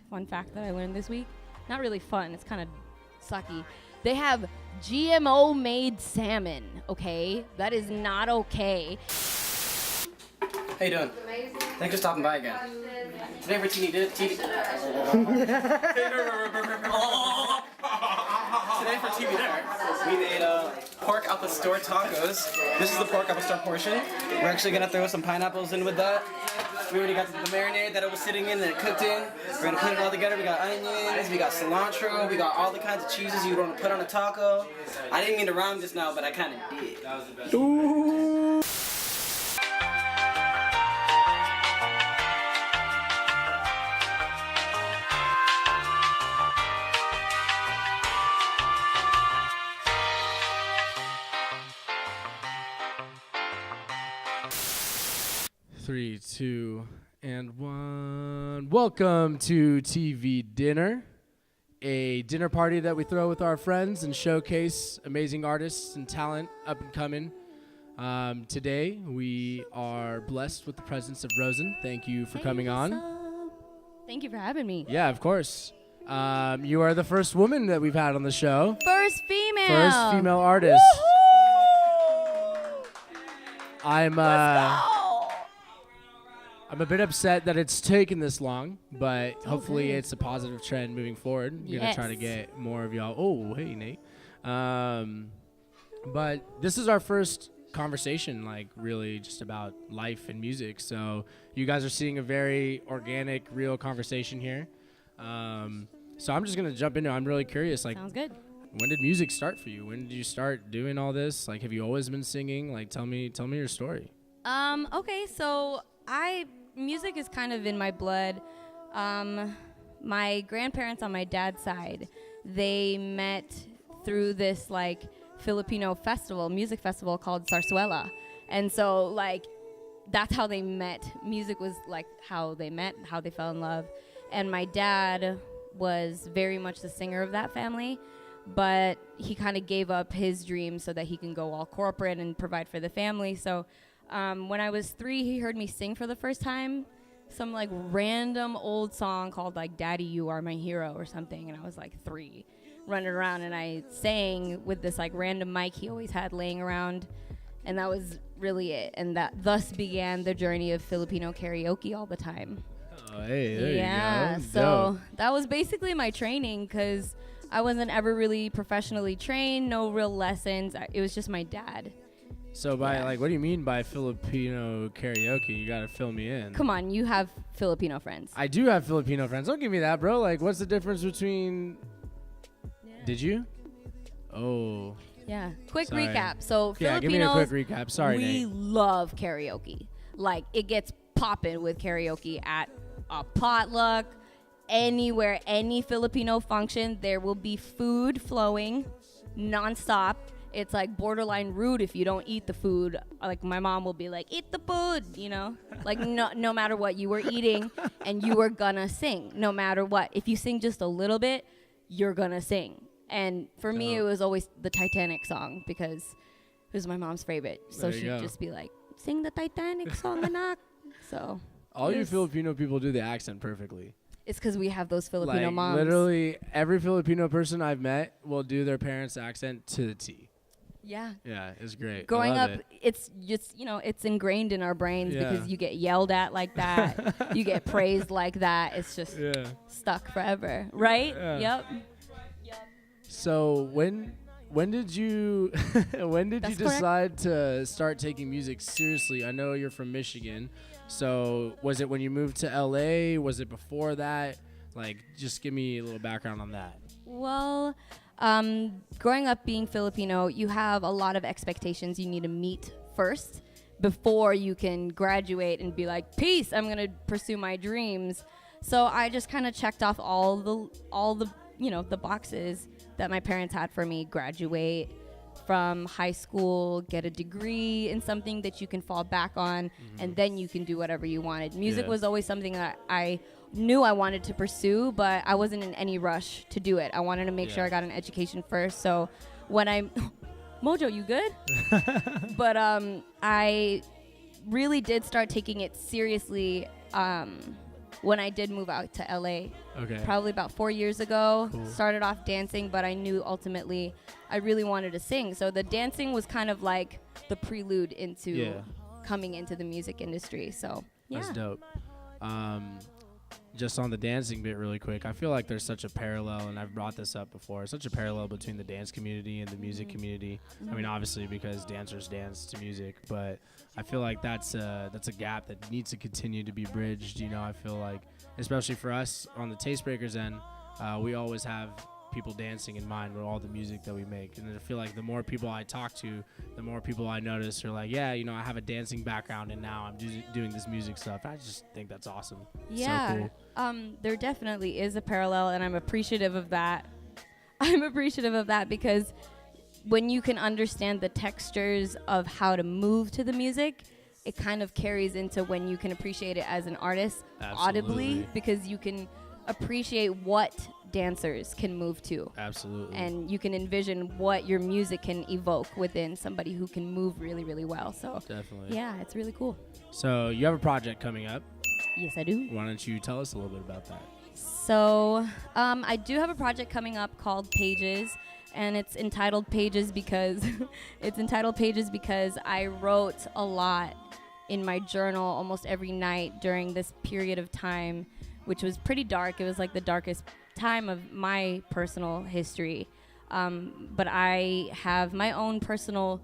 fun fact that I learned this week. Not really fun. It's kind of sucky. They have GMO-made salmon, okay? That is not okay. How you doing? Thanks for stopping by again. Today for Today for TV dinner, we made pork al pastor tacos. This is the pork al pastor portion. We're actually gonna throw some pineapples in with that. We already got the marinade that it was sitting in, that it cooked in. We're gonna put it all together. We got onions, we got cilantro, we got all the kinds of cheeses you want to put on a taco. I didn't mean to rhyme just now, but I kind of did. That was the best. Ooh. 3, 2, and 1. Welcome to TV Dinner, a dinner party that we throw with our friends and showcase amazing artists and talent up and coming. Today, we are blessed with the presence of Rozen. Thank you for coming on. Thank you for having me. Yeah, of course. You are the first woman that we've had on the show. First female. First female artist. Woohoo! I'm a bit upset that it's taken this long, but hopefully it's a positive trend moving forward. We're going to try to get more of y'all. Oh, hey, Nate. But this is our first conversation, like really just about life and music. So you guys are seeing a very organic, real conversation here. So I'm just going to jump into it. I'm really curious. Like, sounds good. When did music start for you? When did you start doing all this? Like, have you always been singing? Like, tell me your story. Okay, so music is kind of in my blood. My grandparents on my dad's side, they met through this like Filipino festival, music festival called Zarzuela. And so like that's how they met. Music was like how they met, how they fell in love. And my dad was very much the singer of that family, but he kind of gave up his dream so that he can go all corporate and provide for the family. So when I was 3, he heard me sing for the first time, some like random old song called like Daddy You Are My Hero or something. And I was like 3 running around, and I sang with this like random mic he always had laying around. And that was really it. And that thus began the journey of Filipino karaoke all the time. Oh, hey, there you go. So that was basically my training, because I wasn't ever really professionally trained, no real lessons. It was just my dad. So like, what do you mean by Filipino karaoke? You gotta fill me in. Come on, you have Filipino friends. I do have Filipino friends. Don't give me that, bro. Like, what's the difference between? Yeah. Did you? Oh. Yeah. Quick Sorry. recap. So yeah, Filipinos, give me a quick recap. Sorry, we Nate. love karaoke. Like, it gets popping with karaoke at a potluck, anywhere, any Filipino function. There will be food flowing nonstop. It's like borderline rude if you don't eat the food. Like my mom will be like, eat the food, you know? Like no matter what, you were eating and you were gonna sing, no matter what. If you sing just a little bit, you're gonna sing. And for me, it was always the Titanic song, because it was my mom's favorite. So she'd just be like, sing the Titanic song, anak. So all you Filipino people do the accent perfectly. It's because we have those Filipino like, moms. Literally every Filipino person I've met will do their parents' accent to the T. Yeah. Yeah, it's great. Growing up, it's just, it's ingrained in our brains because you get yelled at like that. You get praised like that. It's just stuck forever. Right? Yeah. Yep. So when did you decide to start taking music seriously? I know you're from Michigan. So was it when you moved to LA? Was it before that? Like, just give me a little background on that. Well, growing up being Filipino, you have a lot of expectations you need to meet first before you can graduate and be like, peace, I'm going to pursue my dreams. So I just kind of checked off all the the boxes that my parents had for me. Graduate from high school, get a degree in something that you can fall back on, and then you can do whatever you wanted. Music was always something that I knew I wanted to pursue, but I wasn't in any rush to do it. I wanted to make sure I got an education first. So when Mojo, you good? But I really did start taking it seriously when I did move out to LA. Okay. Probably about 4 years ago. Cool. Started off dancing, but I knew ultimately I really wanted to sing. So the dancing was kind of like the prelude into coming into the music industry. So yeah. That's dope. Just on the dancing bit really quick, I feel like there's such a parallel, and I've brought this up before, such a parallel between the dance community and the music community. I mean, obviously because dancers dance to music, but I feel like that's a gap that needs to continue to be bridged. You know, I feel like, especially for us on the Tastebreakers end, we always have people dancing in mind with all the music that we make. And I feel like the more people I talk to, the more people I notice are like, yeah, you know, I have a dancing background and now I'm doing this music stuff. I just think that's awesome. Yeah. So cool. There definitely is a parallel, and I'm appreciative of that. I'm appreciative of that because when you can understand the textures of how to move to the music, it kind of carries into when you can appreciate it as an artist audibly, because you can appreciate what dancers can move to. Absolutely. And you can envision what your music can evoke within somebody who can move really, really well. So definitely. Yeah, it's really cool. So you have a project coming up. Yes, I do. Why don't you tell us a little bit about that? So I do have a project coming up called Pages, and it's entitled Pages because I wrote a lot in my journal almost every night during this period of time, which was pretty dark. It was like the darkest time of my personal history. But I have my own personal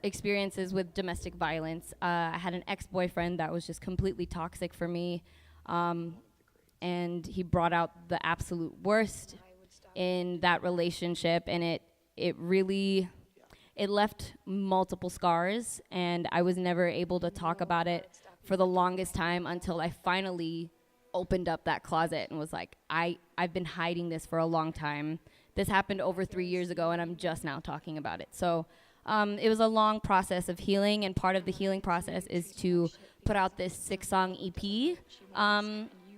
experiences with domestic violence. I had an ex-boyfriend that was just completely toxic for me. And he brought out the absolute worst in that relationship, and it really left multiple scars, and I was never able to talk about it for the longest time until I finally opened up that closet and was like, I've been hiding this for a long time. This happened over 3 years ago, and I'm just now talking about it. So it was a long process of healing, and part of the healing process is to put out this 6-song EP.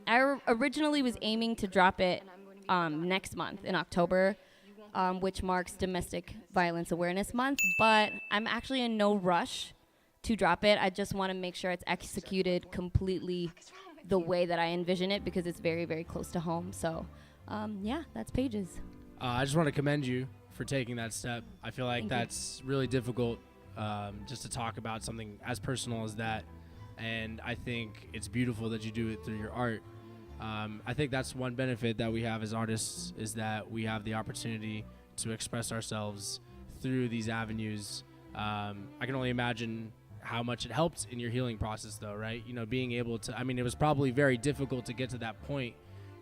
I originally was aiming to drop it next month in October, which marks Domestic Violence Awareness Month, but I'm actually in no rush to drop it. I just want to make sure it's executed completely the way that I envision it, because it's very, very close to home. So, yeah, that's Pages. I just want to commend you for taking that step. I feel like that's really difficult, just to talk about something as personal as that. And I think it's beautiful that you do it through your art. I think that's one benefit that we have as artists, is that we have the opportunity to express ourselves through these avenues. I can only imagine how much it helped in your healing process, though, right? You know, being able to, I mean, it was probably very difficult to get to that point.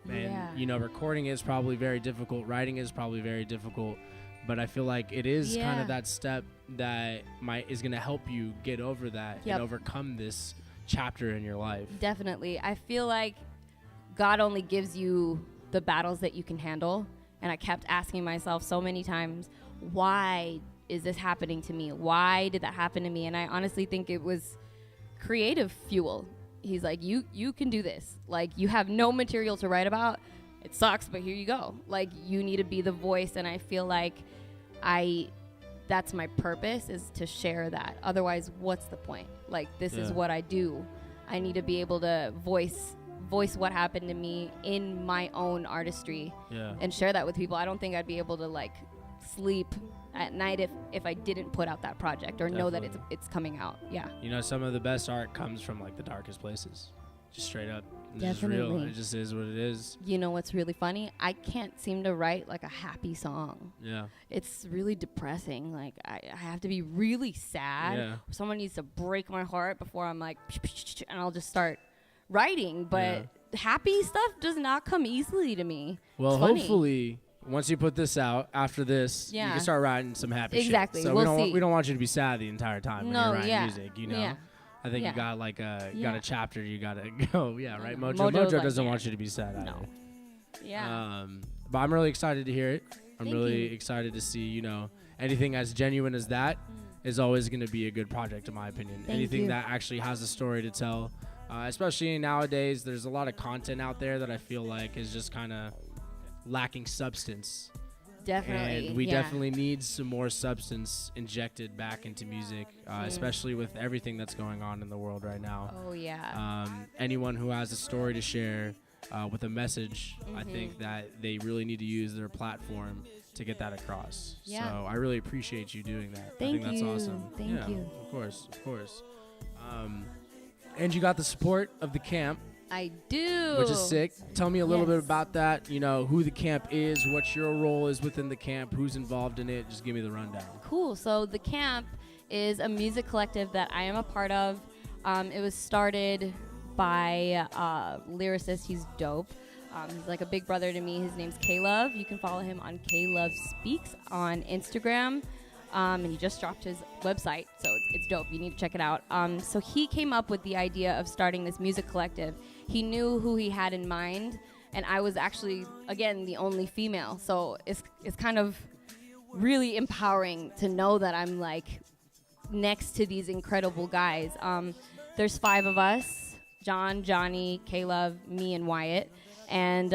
And, you know, recording is probably very difficult. Writing is probably very difficult. But I feel like it is kind of that step that is going to help you get over that and overcome this chapter in your life. Definitely. I feel like God only gives you the battles that you can handle. And I kept asking myself so many times, why is this happening to me? Why did that happen to me? And I honestly think it was creative fuel. He's like, you can do this. Like, you have no material to write about. It sucks, but here you go. Like, you need to be the voice. And I feel like that's my purpose, is to share that. Otherwise, what's the point? Like, this is what I do. I need to be able to voice what happened to me in my own artistry and share that with people. I don't think I'd be able to like sleep at night if I didn't put out that project or know that it's coming out. Yeah. You know, some of the best art comes from like the darkest places. Just straight up. It's Definitely. just real. It just is what it is. You know what's really funny? I can't seem to write like a happy song. Yeah. It's really depressing. Like I have to be really sad. Yeah. Someone needs to break my heart before I'm like, and I'll just start writing. But happy stuff does not come easily to me. Well, hopefully once you put this out, after this, you can start writing some happy shit. Exactly. So we don't want you to be sad the entire time when you're writing music, you know? Yeah. I think you got like got a chapter you got to go. Yeah, right? Mojo doesn't want you to be sad either. No. Yeah. But I'm really excited to hear it. I'm really excited to see, you know, anything as genuine as that is always going to be a good project, in my opinion. Anything that actually has a story to tell, especially nowadays, there's a lot of content out there that I feel like is just kind of lacking substance. Definitely. And we definitely need some more substance injected back into music, especially with everything that's going on in the world right now. Oh, yeah. Anyone who has a story to share with a message, I think that they really need to use their platform to get that across. Yeah. So I really appreciate you doing that. Thank I think that's you. awesome. Thank you. Of course, of course. And you got the support of the camp, I do. which is sick. Tell me a little bit Yes. about that. You know, who the camp is, what your role is within the camp, who's involved in it. Just give me the rundown. Cool. So the camp is a music collective that I am a part of. It was started by a lyricist. He's dope. He's like a big brother to me. His name's K-Love. You can follow him on K-Love Speaks on Instagram. And he just dropped his website, so it's dope. You need to check it out. So he came up with the idea of starting this music collective. He knew who he had in mind, and I was actually, again, the only female. So it's kind of really empowering to know that I'm like next to these incredible guys. There's 5 of us: John, Johnny, K-Love, me, and Wyatt. And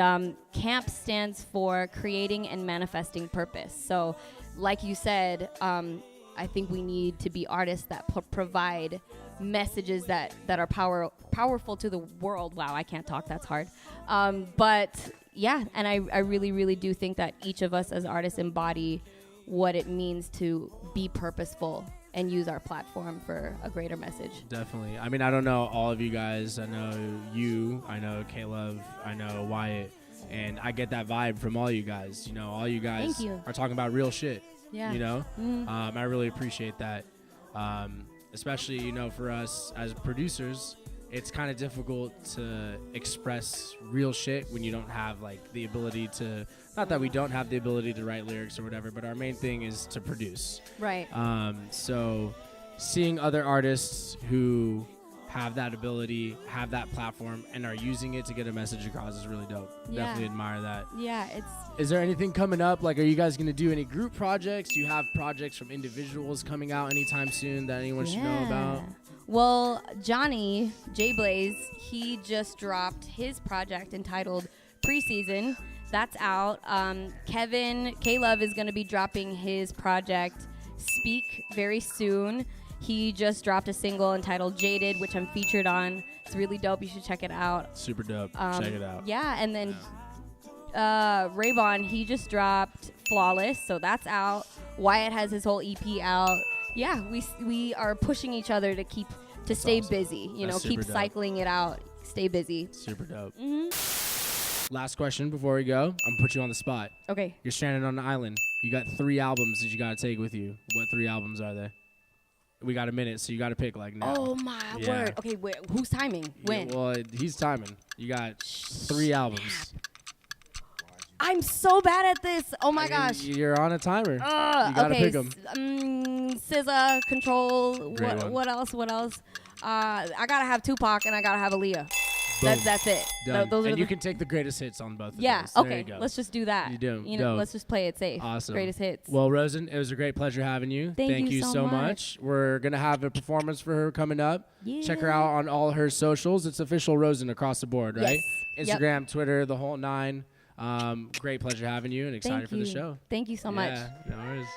CAMP stands for Creating and Manifesting Purpose. So like you said, I think we need to be artists that provide messages that are powerful to the world. Wow, I can't talk. That's hard. But yeah, and I really, really do think that each of us as artists embody what it means to be purposeful and use our platform for a greater message. Definitely. I mean, I don't know all of you guys. I know you. I know K-Love. I know Wyatt. And I get that vibe from all you guys. You know, all you guys Thank you. are talking about real shit. Yeah. You know? Mhm. I really appreciate that. Especially, you know, for us as producers, it's kind of difficult to express real shit when you don't have, like, the ability to... Not that we don't have the ability to write lyrics or whatever, but our main thing is to produce. Right. So seeing other artists who have that ability, have that platform, and are using it to get a message across is really dope. Yeah. Definitely admire that. Yeah, it's... Is there anything coming up? Like, are you guys going to do any group projects? Do you have projects from individuals coming out anytime soon that anyone should know about? Well, Johnny, J Blaze, he just dropped his project entitled Preseason. That's out. Kevin, K-Love is going to be dropping his project Speak very soon. He just dropped a single entitled Jaded, which I'm featured on. It's really dope. You should check it out. Super dope. Check it out. Yeah, and then Raybon, he just dropped Flawless, so that's out. Wyatt has his whole EP out. Yeah, we are pushing each other to stay awesome. busy. You know, That's keep super dope. cycling it out. Stay busy. Super dope. Mm-hmm. Last question before we go. I'm going to put you on the spot. Okay. You're stranded on an island. You got 3 albums that you got to take with you. What 3 albums are they? We got a minute, so you got to pick like now. Oh my Yeah. word. Okay, wait, who's timing? When? Yeah, well, he's timing. You got 3 albums. I'm so bad at this. Oh my I mean, gosh. You're on a timer. You got to Okay. pick them. SZA, Control. Great one. What else? I gotta have Tupac and I gotta have Aaliyah. Boom. That's it. Done. Those are and you the can take the greatest hits on both of yeah. those. There Okay. you go. Let's just do that. You do. You know, Dope. let's just play it safe. Awesome. Greatest hits. Well, Rozen, it was a great pleasure having you. Thank you you so much. We're going to have a performance for her coming up. Yeah. Check her out on all her socials. It's official Rozen across the board, right? Yes. Yep. Instagram, Twitter, the whole 9. Great pleasure having you and excited Thank for you. the show. Thank you so much. Yeah, no worries.